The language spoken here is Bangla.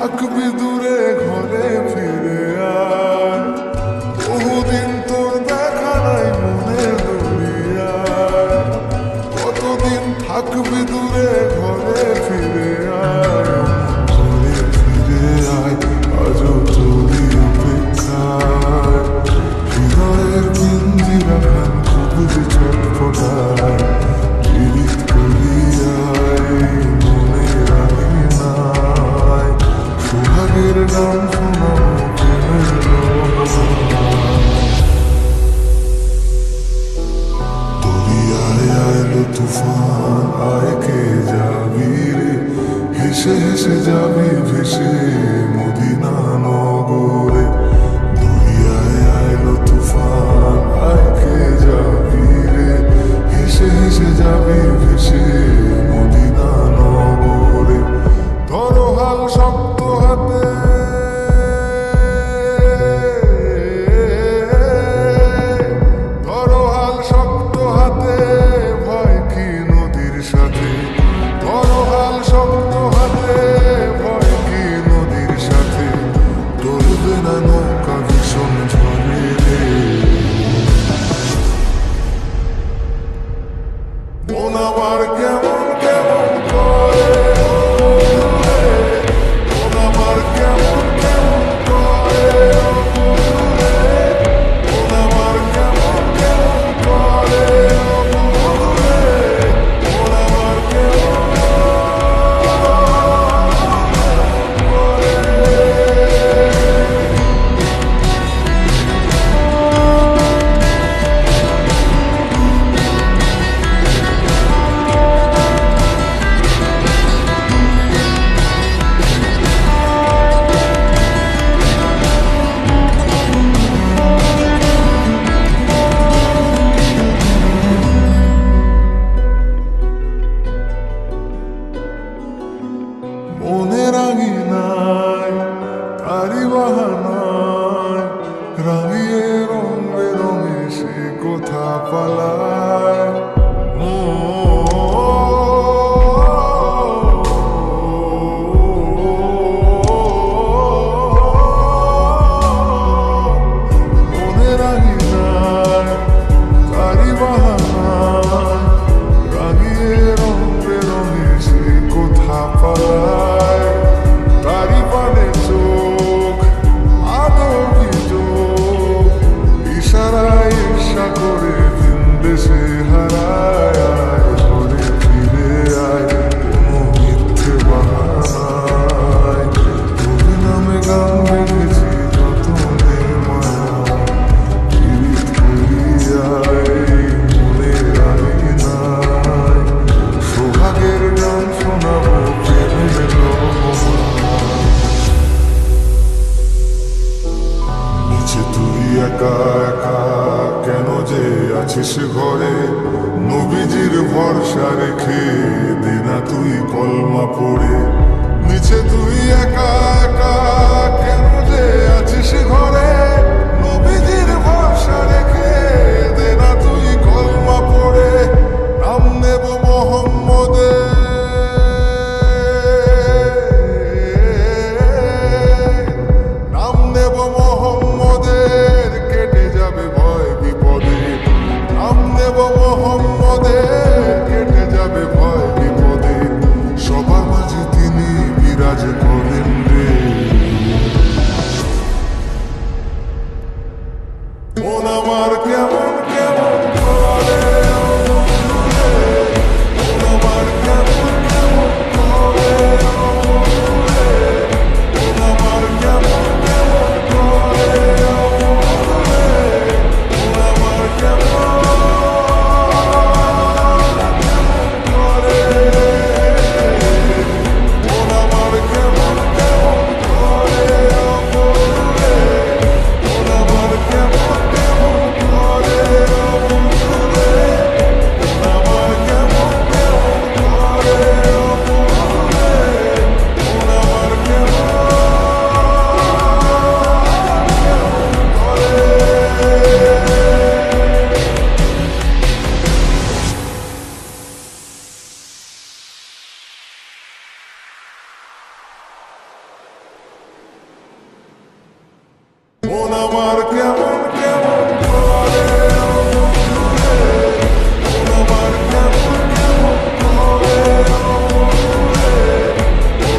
থাকবি দূরে ঘরে ফিরে আয়, বহুদিন তোর দেখা নাই মনের দুনিয়ায়, কতদিন থাকবি দূরে ঘরে ফিরে আয়, ঘরে ফিরে আয়, আজও তোরই অপেক্ষায়, হৃদয়ের পিঞ্জিরা খান খুবই ছটফটায়, পীড়িত করিয়ায় মনে রাখি নাই, সোহাগের গান শোনাবো প্রেমের দরিয়ায় আইলো তুফান, আয় কে যাবি রে, হেসে হেসে যাবি ভেসে মদিনা নগরে, দরিয়ায় আইলো তুফান, আয় কে যাবি রে, হেসে হেসে যাবি ভেসে মদিনা নগরে, ধরো হাল শক্ত হাতে, ধরো হাল শক্ত হাতে, ভয় কি নদীর সাথে, ধরো হাল শক্ত হাতে, ভয় কি নদীর সাথে, চলবে না নৌকা ভীষণ ঝড়ে রে, মন আমার কেমন কেমন করে, মন আমার কেমন কেমন করে, মন আমার কেমন কেমন করে, মন আমার কেমন মনের আঙিনায় তারি বাহানায়, রাঙিয়ে রং বেরঙে সে কোথা পালায়, মনের আঙিনায় তারি বাহানায়, রাঙিয়ে রং বেরঙে সে কোথা পালায়, তারি পানে চোখ আদর চোখ, ইশারায় ঈর্ষা করে ভিন দেশে হারায়, ঘরে ফিরে আয় কোনো মিথ্যে বাহানায়, তোর নামে গান লিখেছি যতনে মায়া, পীড়িত করিয়ায় মনে রাখি নাই, সোহাগের গান শোনাবো প্রেমের রহমান, নিচে তুই একা একা কেন যে আছিস ঘরে, নবীজির ভরসা রেখে দে না তুই কলমা পড়ে, নিচে তুই একা একা কেন যে আছিস ঘরে, নবীজির ভরসা রেখে দে না তুই কলমা পড়ে, নাম নেব মোহাম্মদের, নাম নেব মোহাম্মদের, কেটে যাবে ভয় বিপদে, নাম নেব মোহাম্মদের, কেটে যাবে ভয় বিপদে, সবার মাঝে তিনি বিরাজ করেন।